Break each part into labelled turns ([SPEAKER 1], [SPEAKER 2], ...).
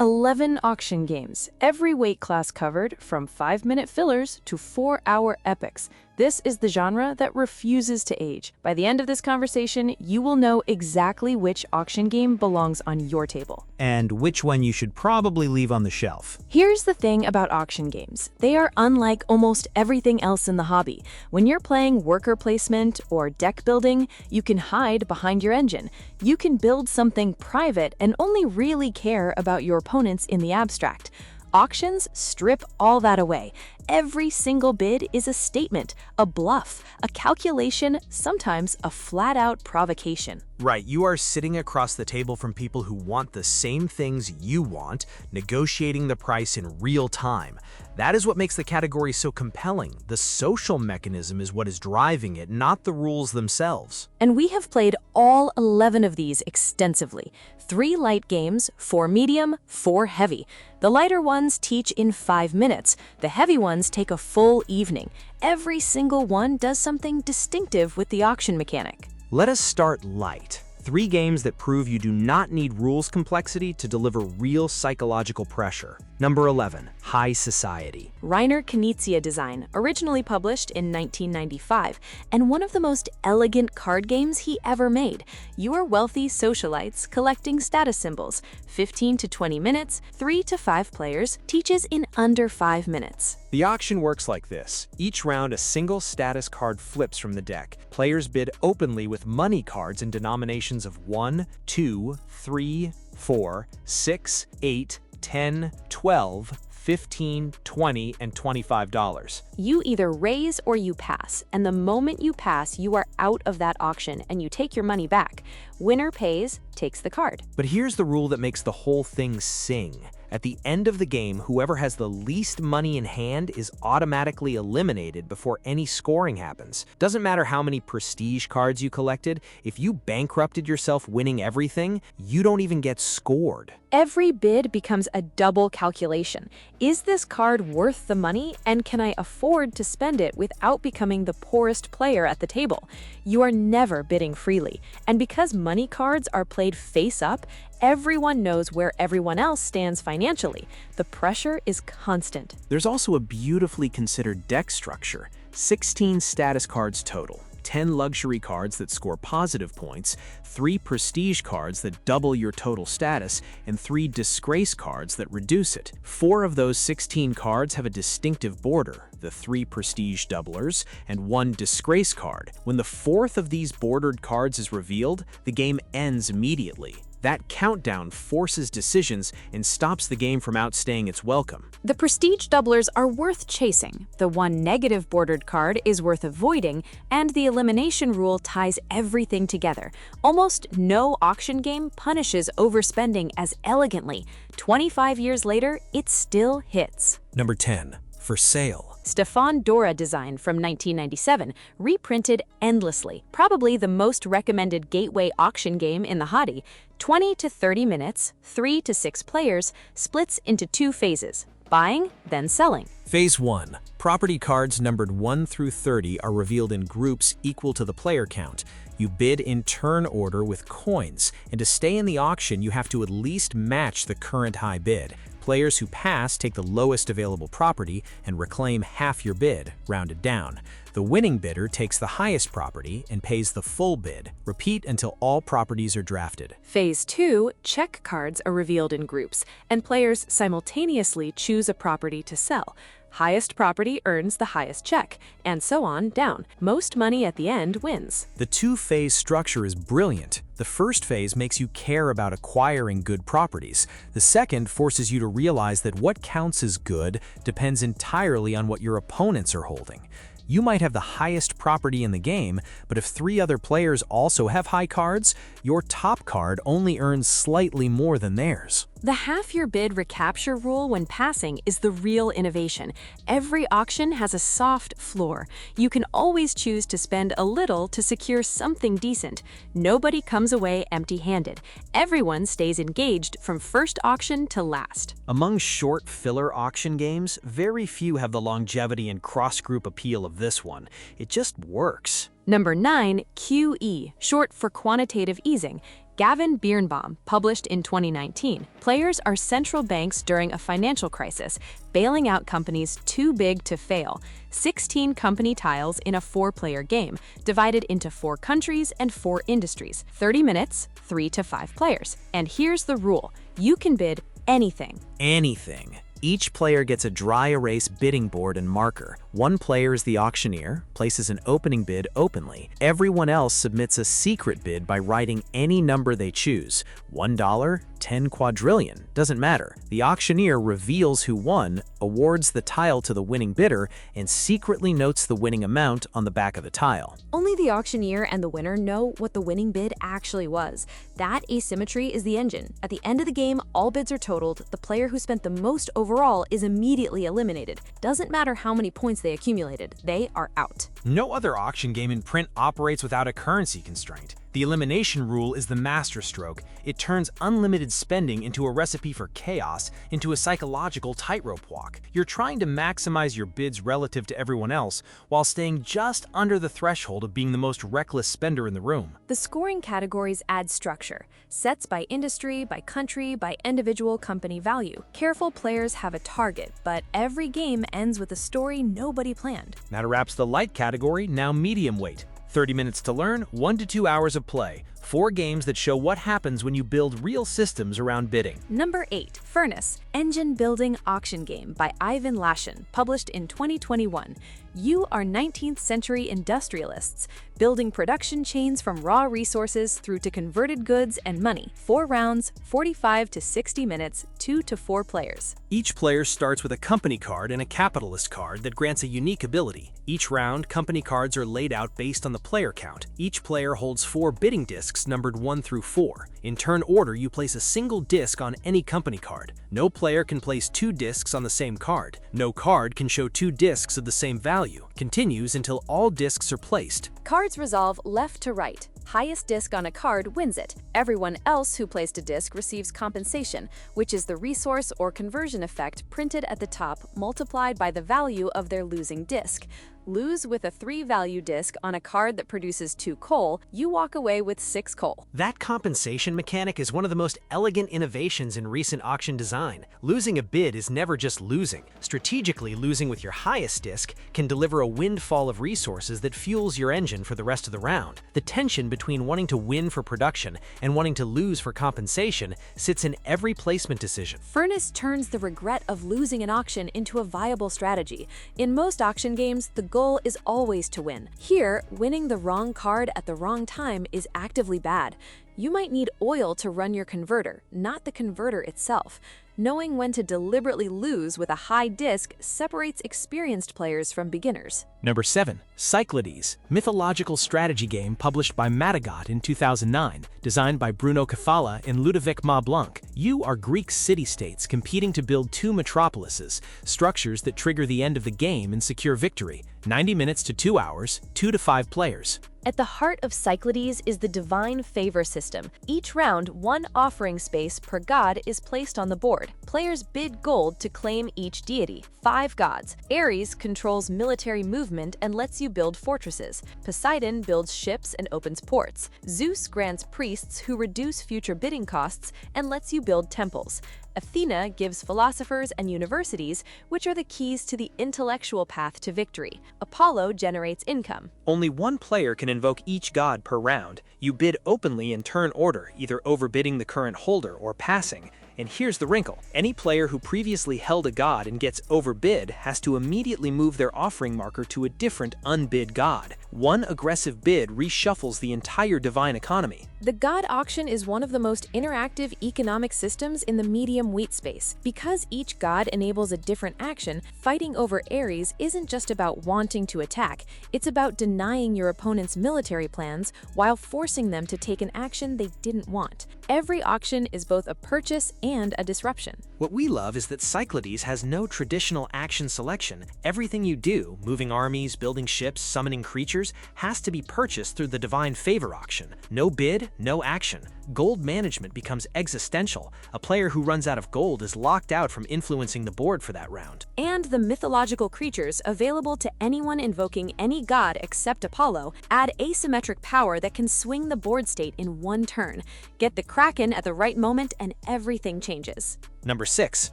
[SPEAKER 1] 11 auction games, every weight class covered, from 5-minute fillers to 4-hour epics. This is the genre that refuses to age. By the end of this conversation, you will know exactly which auction game belongs on your table.
[SPEAKER 2] And which one you should probably leave on the shelf.
[SPEAKER 1] Here's the thing about auction games. They are unlike almost everything else in the hobby. When you're playing worker placement or deck building, you can hide behind your engine. You can build something private and only really care about your opponents in the abstract. Auctions strip all that away. Every single bid is a statement, a bluff, a calculation, sometimes a flat-out provocation.
[SPEAKER 2] Right, you are sitting across the table from people who want the same things you want, negotiating the price in real time. That is what makes the category so compelling. The social mechanism is what is driving it, not the rules themselves.
[SPEAKER 1] And we have played all 11 of these extensively. 3 light games, 4 medium, 4 heavy. The lighter ones teach in 5 minutes. The heavy ones take a full evening. Every single one does something distinctive with the auction mechanic.
[SPEAKER 2] Let us start light. 3 games that prove you do not need rules complexity to deliver real psychological pressure. Number 11, High Society.
[SPEAKER 1] Reiner Knizia design, originally published in 1995, and one of the most elegant card games he ever made. You are wealthy socialites collecting status symbols. 15 to 20 minutes, 3 to 5 players, teaches in under 5 minutes.
[SPEAKER 3] The auction works like this. Each round, a single status card flips from the deck. Players bid openly with money cards in denominations of 1, 2, 3, 4, 6, 8, 10, 12, 15, 20, and $25.
[SPEAKER 1] You either raise or you pass, and the moment you pass, you are out of that auction and you take your money back. Winner pays, takes the card.
[SPEAKER 2] But here's the rule that makes the whole thing sing. At the end of the game, whoever has the least money in hand is automatically eliminated before any scoring happens. Doesn't matter how many prestige cards you collected, if you bankrupted yourself winning everything, you don't even get scored.
[SPEAKER 1] Every bid becomes a double calculation. Is this card worth the money, and can I afford to spend it without becoming the poorest player at the table? You are never bidding freely, and because money cards are played face up, everyone knows where everyone else stands financially. The pressure is constant.
[SPEAKER 3] There's also a beautifully considered deck structure. 16 status cards total. 10 luxury cards that score positive points, 3 prestige cards that double your total status, and 3 disgrace cards that reduce it. 4 of those 16 cards have a distinctive border, the 3 prestige doublers, and 1 disgrace card. When the 4th of these bordered cards is revealed, the game ends immediately. That countdown forces decisions and stops the game from outstaying its welcome.
[SPEAKER 1] The prestige doublers are worth chasing, the 1 negative bordered card is worth avoiding, and the elimination rule ties everything together. Almost no auction game punishes overspending as elegantly. 25 years later, it still hits.
[SPEAKER 2] Number 10, For Sale.
[SPEAKER 1] Stefan Dora design from 1997, reprinted endlessly. Probably the most recommended gateway auction game in the hobby. 20 to 30 minutes, 3 to 6 players, splits into 2 phases. Buying, then selling.
[SPEAKER 2] Phase 1. Property cards numbered 1 through 30 are revealed in groups equal to the player count. You bid in turn order with coins, and to stay in the auction, you have to at least match the current high bid. Players who pass take the lowest available property and reclaim half your bid, rounded down. The winning bidder takes the highest property and pays the full bid. Repeat until all properties are drafted.
[SPEAKER 1] Phase 2, check cards are revealed in groups, and players simultaneously choose a property to sell. Highest property earns the highest check, and so on down. Most money at the end wins.
[SPEAKER 2] The 2-phase structure is brilliant. The first phase makes you care about acquiring good properties. The second forces you to realize that what counts as good depends entirely on what your opponents are holding. You might have the highest property in the game, but if 3 other players also have high cards, your top card only earns slightly more than theirs.
[SPEAKER 1] The half your bid recapture rule when passing is the real innovation. Every auction has a soft floor. You can always choose to spend a little to secure something decent. Nobody comes away empty-handed. Everyone stays engaged from first auction to last.
[SPEAKER 2] Among short filler auction games, very few have the longevity and cross-group appeal of this one. It just works.
[SPEAKER 1] Number 9, QE, short for quantitative easing. Gavin Birnbaum, published in 2019. Players are central banks during a financial crisis, bailing out companies too big to fail. 16 company tiles in a 4-player game, divided into 4 countries and 4 industries. 30 minutes, 3 to 5 players. And here's the rule: you can bid anything.
[SPEAKER 3] Anything. Each player gets a dry erase bidding board and marker. One player is the auctioneer, places an opening bid openly. Everyone else submits a secret bid by writing any number they choose. $1, 10 quadrillion, doesn't matter. The auctioneer reveals who won, awards the tile to the winning bidder, and secretly notes the winning amount on the back of the tile.
[SPEAKER 1] Only the auctioneer and the winner know what the winning bid actually was. That asymmetry is the engine. At the end of the game, all bids are totaled. The player who spent the most overall is immediately eliminated. Doesn't matter how many points they accumulated, they are out.
[SPEAKER 2] No other auction game in print operates without a currency constraint. The elimination rule is the masterstroke. It turns unlimited spending into a recipe for chaos, into a psychological tightrope walk. You're trying to maximize your bids relative to everyone else while staying just under the threshold of being the most reckless spender in the room.
[SPEAKER 1] The scoring categories add structure. Sets by industry, by country, by individual company value. Careful players have a target, but every game ends with a story nobody planned.
[SPEAKER 2] That wraps the light category, now medium weight. 30 minutes to learn, 1 to 2 hours of play. 4 games that show what happens when you build real systems around bidding.
[SPEAKER 1] Number 8. Furnace, engine building auction game by Ivan Lashin, published in 2021. You are 19th century industrialists, building production chains from raw resources through to converted goods and money. 4 rounds, 45 to 60 minutes, 2 to 4 players.
[SPEAKER 2] Each player starts with a company card and a capitalist card that grants a unique ability. Each round, company cards are laid out based on the player count. Each player holds 4 bidding discs numbered 1 through 4. In turn order, you place a single disc on any company card. No player can place 2 discs on the same card. No card can show 2 discs of the same value. Continues until all discs are placed.
[SPEAKER 1] Cards resolve left to right. Highest disc on a card wins it. Everyone else who placed a disc receives compensation, which is the resource or conversion effect printed at the top multiplied by the value of their losing disc. Lose with a 3-value disc on a card that produces 2 coal, you walk away with 6 coal.
[SPEAKER 2] That compensation mechanic is one of the most elegant innovations in recent auction design. Losing a bid is never just losing. Strategically losing with your highest disc can deliver a windfall of resources that fuels your engine for the rest of the round. The tension between wanting to win for production and wanting to lose for compensation sits in every placement decision.
[SPEAKER 1] Furnace turns the regret of losing an auction into a viable strategy. In most auction games, the goal is always to win. Here, winning the wrong card at the wrong time is actively bad. You might need oil to run your converter, not the converter itself. Knowing when to deliberately lose with a high disc separates experienced players from beginners.
[SPEAKER 2] Number 7. Cyclades, mythological strategy game published by Madagot in 2009, designed by Bruno Cafala and Ludovic Mablanc. You are Greek city-states competing to build 2 metropolises, structures that trigger the end of the game and secure victory. 90 minutes to 2 hours, 2 to 5 players.
[SPEAKER 1] At the heart of Cyclades is the divine favor system. Each round, 1 offering space per god is placed on the board. Players bid gold to claim each deity. 5 gods. Ares controls military movement and lets you build fortresses. Poseidon builds ships and opens ports. Zeus grants priests who reduce future bidding costs and lets you build temples. Athena gives philosophers and universities, which are the keys to the intellectual path to victory. Apollo generates income.
[SPEAKER 2] Only 1 player can invoke each god per round. You bid openly in turn order, either overbidding the current holder or passing. And here's the wrinkle. Any player who previously held a god and gets overbid has to immediately move their offering marker to a different unbid god. 1 aggressive bid reshuffles the entire divine economy.
[SPEAKER 1] The god auction is one of the most interactive economic systems in the medium weight space. Because each god enables a different action, fighting over Ares isn't just about wanting to attack, it's about denying your opponent's military plans while forcing them to take an action they didn't want. Every auction is both a purchase and a disruption.
[SPEAKER 2] What we love is that Cyclades has no traditional action selection. Everything you do, moving armies, building ships, summoning creatures, creatures has to be purchased through the divine favor auction. No bid, no action. Gold management becomes existential. A player who runs out of gold is locked out from influencing the board for that round.
[SPEAKER 1] And the mythological creatures available to anyone invoking any god except Apollo add asymmetric power that can swing the board state in one turn. Get the Kraken at the right moment and everything changes.
[SPEAKER 2] Number 6.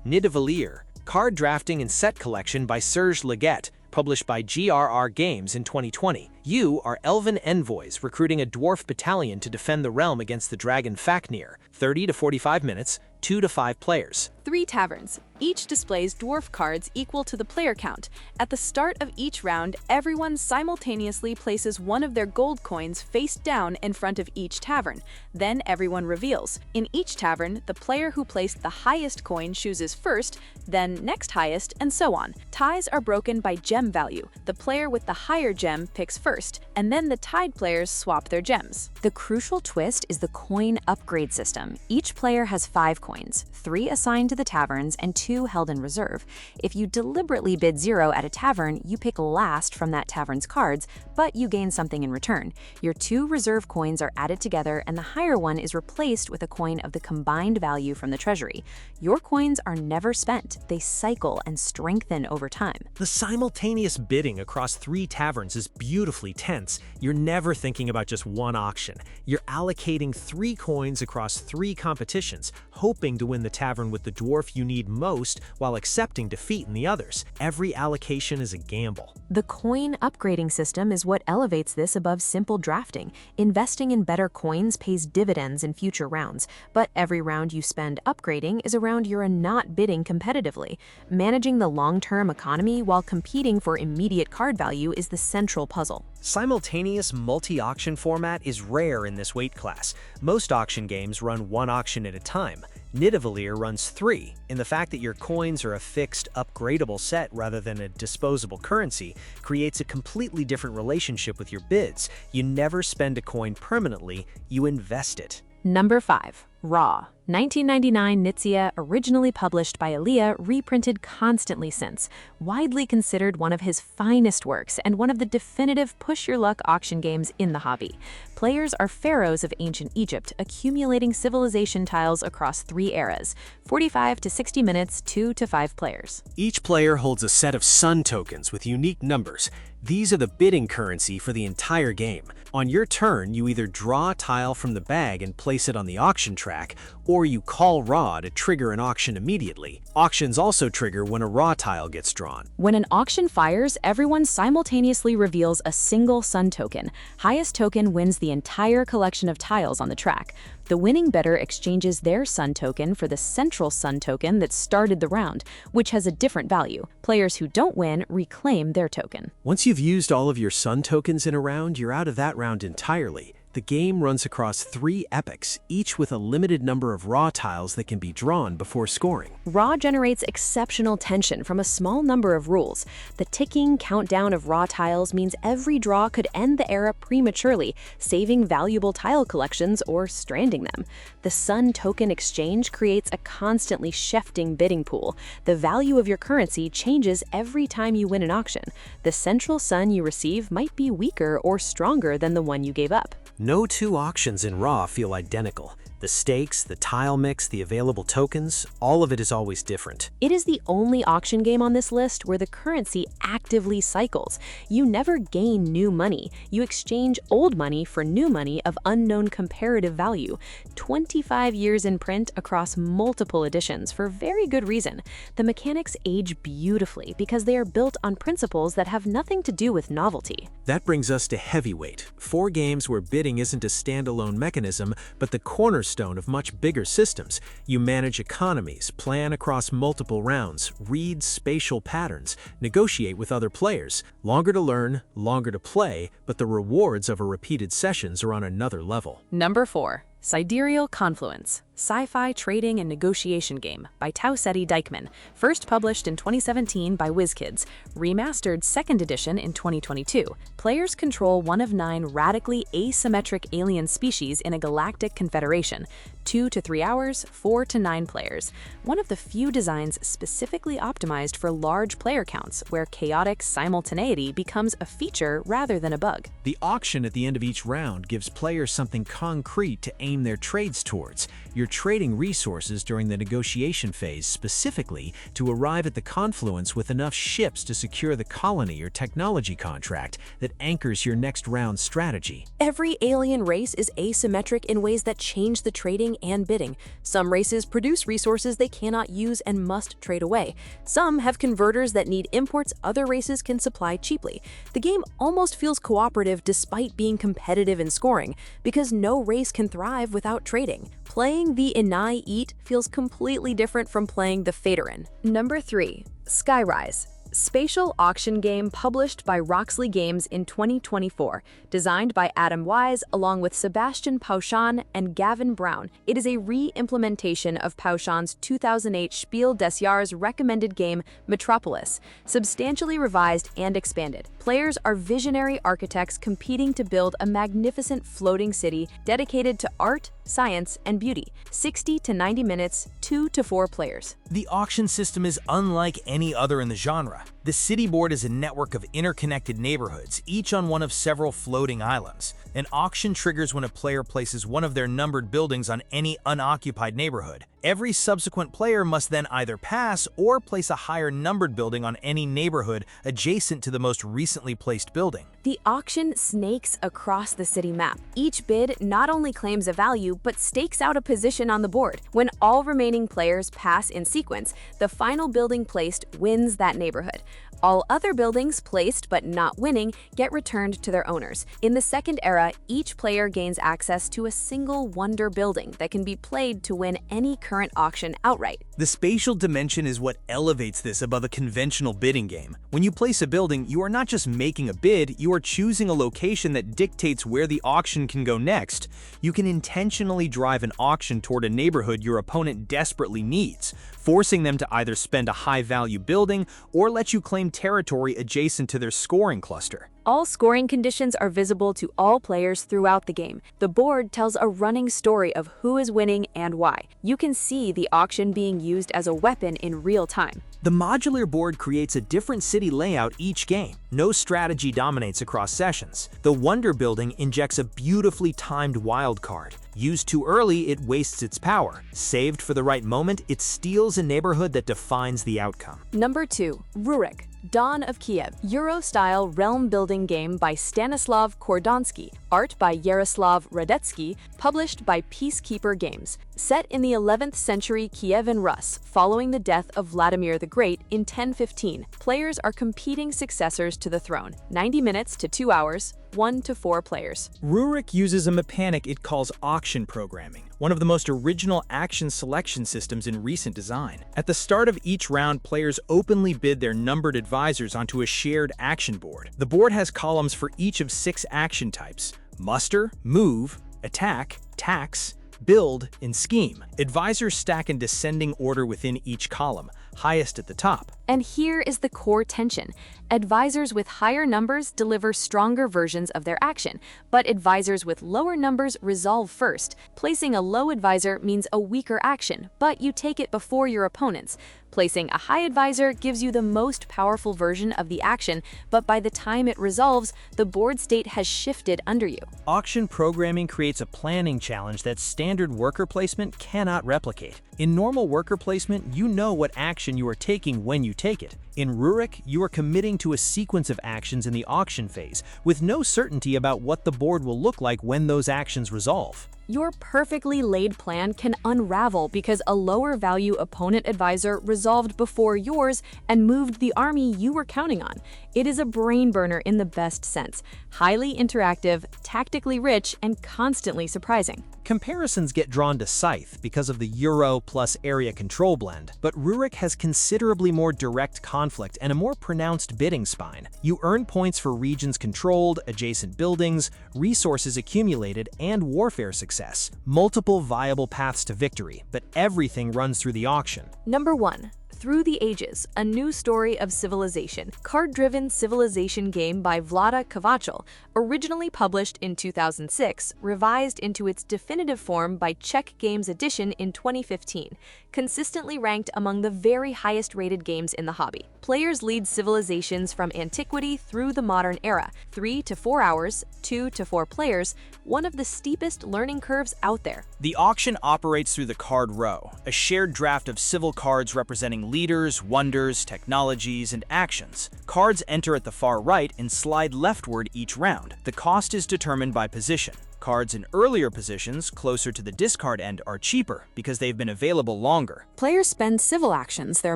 [SPEAKER 2] Nidavellir. Card drafting and set collection by Serge Leggett, published by GRR Games in 2020. You are elven envoys recruiting a dwarf battalion to defend the realm against the dragon Fafnir. 30 to 45 minutes, 2 to 5 players.
[SPEAKER 1] 3 taverns. Each displays dwarf cards equal to the player count. At the start of each round, everyone simultaneously places one of their gold coins face down in front of each tavern. Then everyone reveals. In each tavern, the player who placed the highest coin chooses first, then next highest, and so on. Ties are broken by gem value. The player with the higher gem picks first, and then the tied players swap their gems.
[SPEAKER 4] The crucial twist is the coin upgrade system. Each player has 5 coins, 3 assigned to the taverns and 2 held in reserve. If you deliberately bid 0 at a tavern, you pick last from that tavern's cards, but you gain something in return. Your 2 reserve coins are added together and the higher one is replaced with a coin of the combined value from the treasury. Your coins are never spent. They cycle and strengthen over time.
[SPEAKER 2] The simultaneous bidding across 3 taverns is beautifully tense. You're never thinking about just one auction. You're allocating 3 coins across 3 competitions, hoping to win the tavern with the dwarf you need most while accepting defeat in the others. Every allocation is a gamble.
[SPEAKER 4] The coin upgrading system is what elevates this above simple drafting. Investing in better coins pays dividends in future rounds, but every round you spend upgrading is a round you're not bidding competitively. Managing the long-term economy while competing for immediate card value is the central puzzle.
[SPEAKER 2] Simultaneous multi-auction format is rare in this weight class. Most auction games run 1 auction at a time. Nidavellir runs 3, and the fact that your coins are a fixed, upgradable set rather than a disposable currency creates a completely different relationship with your bids. You never spend a coin permanently, you invest it.
[SPEAKER 4] Number 5. Raw. 1999 Nitsea, originally published by Elia, reprinted constantly since. Widely considered one of his finest works and one of the definitive push-your-luck auction games in the hobby. Players are pharaohs of ancient Egypt, accumulating civilization tiles across 3 eras, 45 to 60 minutes, 2 to 5 players.
[SPEAKER 2] Each player holds a set of sun tokens with unique numbers. These are the bidding currency for the entire game. On your turn, you either draw a tile from the bag and place it on the auction track, or you call raw to trigger an auction immediately. Auctions also trigger when a raw tile gets drawn.
[SPEAKER 4] When an auction fires, everyone simultaneously reveals a single sun token. Highest token wins the entire collection of tiles on the track. The winning bidder exchanges their sun token for the central sun token that started the round, which has a different value. Players who don't win reclaim their token.
[SPEAKER 3] Once you've used all of your sun tokens in a round, you're out of that round entirely. The game runs across 3 epochs, each with a limited number of raw tiles that can be drawn before scoring.
[SPEAKER 4] Raw generates exceptional tension from a small number of rules. The ticking countdown of raw tiles means every draw could end the era prematurely, saving valuable tile collections or stranding them. The sun token exchange creates a constantly shifting bidding pool. The value of your currency changes every time you win an auction. The central sun you receive might be weaker or stronger than the one you gave up.
[SPEAKER 2] No 2 auctions in Raw feel identical. The stakes, the tile mix, the available tokens, all of it is always different.
[SPEAKER 4] It is the only auction game on this list where the currency actively cycles. You never gain new money. You exchange old money for new money of unknown comparative value. 25 years in print across multiple editions for very good reason. The mechanics age beautifully because they are built on principles that have nothing to do with novelty.
[SPEAKER 3] That brings us to Heavyweight, 4 games where bidding isn't a standalone mechanism, but the cornerstone of much bigger systems. You manage economies, plan across multiple rounds, read spatial patterns, negotiate with other players. Longer to learn, longer to play, but the rewards of a repeated sessions are on another level.
[SPEAKER 1] Number 4. Sidereal Confluence. sci-fi trading and negotiation game by Tausetti Dykman, first published in 2017 by WizKids, remastered 2nd edition in 2022. Players control one of 9 radically asymmetric alien species in a galactic confederation, 2 to 3 hours, 4 to 9 players. One of the few designs specifically optimized for large player counts, where chaotic simultaneity becomes a feature rather than a bug.
[SPEAKER 2] The auction at the end of each round gives players something concrete to aim their trades towards. You're trading resources during the negotiation phase specifically to arrive at the confluence with enough ships to secure the colony or technology contract that anchors your next round's strategy.
[SPEAKER 1] Every alien race is asymmetric in ways that change the trading and bidding. Some races produce resources they cannot use and must trade away. Some have converters that need imports other races can supply cheaply. The game almost feels cooperative despite being competitive in scoring, because no race can thrive without trading. Playing the Inai Eat feels completely different from playing the Faterin. Number 3. Skyrise. Spatial auction game published by Roxley Games in 2024, designed by Adam Wise along with Sebastian Pauchan and Gavin Brown. It is a re-implementation of Pauchan's 2008 Spiel des Jahres recommended game Metropolis, substantially revised and expanded. Players are visionary architects competing to build a magnificent floating city dedicated to art, science, and beauty. 60 to 90 minutes, 2 to 4 players.
[SPEAKER 5] The auction system is unlike any other in the genre. The city board is a network of interconnected neighborhoods, each on one of several floating islands. An auction triggers when a player places one of their numbered buildings on any unoccupied neighborhood. Every subsequent player must then either pass or place a higher numbered building on any neighborhood adjacent to the most recently placed building.
[SPEAKER 1] The auction snakes across the city map. Each bid not only claims a value, but stakes out a position on the board. When all remaining players pass in sequence, the final building placed wins that neighborhood. All other buildings placed but not winning get returned to their owners. In the second era, each player gains access to a single wonder building that can be played to win any current auction outright.
[SPEAKER 5] The spatial dimension is what elevates this above a conventional bidding game. When you place a building, you are not just making a bid, you are choosing a location that dictates where the auction can go next. You can intentionally drive an auction toward a neighborhood your opponent desperately needs, forcing them to either spend a high-value building or let you claim territory adjacent to their scoring cluster.
[SPEAKER 1] All scoring conditions are visible to all players throughout the game. The board tells a running story of who is winning and why. You can see the auction being used as a weapon in real time.
[SPEAKER 5] The modular board creates a different city layout each game. No strategy dominates across sessions. The Wonder Building injects a beautifully timed wild card. Used too early, it wastes its power. Saved for the right moment, it steals a neighborhood that defines the outcome.
[SPEAKER 1] Number 2. Rurik. Dawn of Kiev, Euro-style realm-building game by Stanislav Kordonsky, art by Yaroslav Radetsky, published by Peacekeeper Games. Set in the 11th century Kievan Rus, following the death of Vladimir the Great in 1015, players are competing successors to the throne. 90 minutes to 2 hours, 1 to 4 players.
[SPEAKER 5] Rurik uses a mechanic it calls auction programming, one of the most original action selection systems in recent design. At the start of each round, players openly bid their numbered advisors onto a shared action board. The board has columns for each of 6 action types: muster, move, attack, tax, build, and scheme. Advisors stack in descending order within each column, highest at the top.
[SPEAKER 1] And here is the core tension. Advisors with higher numbers deliver stronger versions of their action, but advisors with lower numbers resolve first. Placing a low advisor means a weaker action, but you take it before your opponents. Placing a high advisor gives you the most powerful version of the action, but by the time it resolves, the board state has shifted under you.
[SPEAKER 5] Auction programming creates a planning challenge that standard worker placement cannot replicate. In normal worker placement, you know what action you are taking when you take it. In Rurik, you are committing to a sequence of actions in the auction phase, with no certainty about what the board will look like when those actions resolve.
[SPEAKER 1] Your perfectly laid plan can unravel because a lower value opponent advisor resolved before yours and moved the army you were counting on. It is a brain burner in the best sense, highly interactive, tactically rich, and constantly surprising.
[SPEAKER 2] Comparisons get drawn to Scythe because of the Euro plus area control blend, but Rurik has considerably more direct conflict and a more pronounced bidding spine. You earn points for regions controlled, adjacent buildings, resources accumulated, and warfare success. success. Multiple viable paths to victory, but everything runs through the auction.
[SPEAKER 1] Number 1. Through the Ages, a new story of civilization. Card-driven civilization game by Vlada Kovačil, originally published in 2006, revised into its definitive form by Czech Games Edition in 2015, consistently ranked among the very highest-rated games in the hobby. Players lead civilizations from antiquity through the modern era, 3 to 4 hours, 2 to 4 players, one of the steepest learning curves out there.
[SPEAKER 5] The auction operates through the card row, a shared draft of civil cards representing leaders, wonders, technologies, and actions. Cards enter at the far right and slide leftward each round. The cost is determined by position. Cards in earlier positions, closer to the discard end, are cheaper because they've been available longer.
[SPEAKER 4] Players spend civil actions, their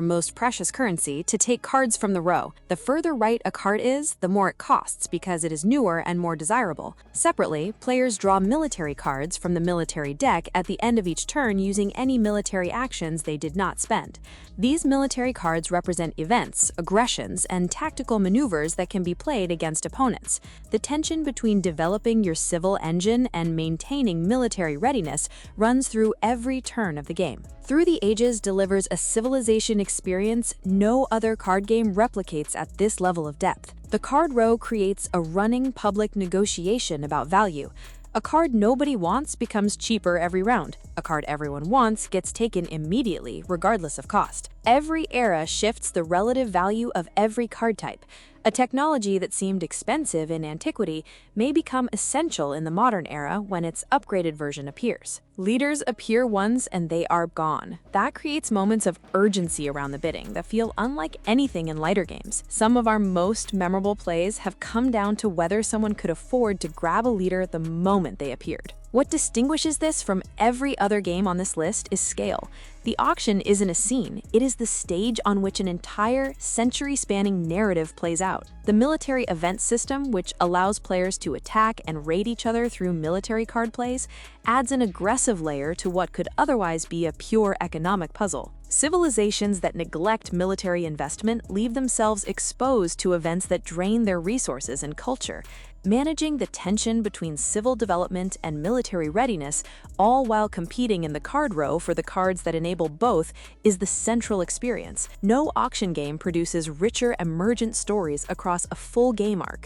[SPEAKER 4] most precious currency, to take cards from the row. The further right a card is, the more it costs because it is newer and more desirable. Separately, players draw military cards from the military deck at the end of each turn using any military actions they did not spend. These military cards represent events, aggressions, and tactical maneuvers that can be played against opponents. The tension between developing your civil engine and maintaining military readiness runs through every turn of the game. Through the Ages delivers a civilization experience no other card game replicates at this level of depth. The card row creates a running public negotiation about value. A card nobody wants becomes cheaper every round. A card everyone wants gets taken immediately, regardless of cost. Every era shifts the relative value of every card type. A technology that seemed expensive in antiquity may become essential in the modern era when its upgraded version appears. Leaders appear once and they are gone. That creates moments of urgency around the bidding that feel unlike anything in lighter games. Some of our most memorable plays have come down to whether someone could afford to grab a leader the moment they appeared. What distinguishes this from every other game on this list is scale. The auction isn't a scene, it is the stage on which an entire century-spanning narrative plays out. The military event system, which allows players to attack and raid each other through military card plays, adds an aggressive layer to what could otherwise be a pure economic puzzle. Civilizations that neglect military investment leave themselves exposed to events that drain their resources and culture. Managing the tension between civil development and military readiness, all while competing in the card row for the cards that enable both, is the central experience. No auction game produces richer, emergent stories across a full game arc.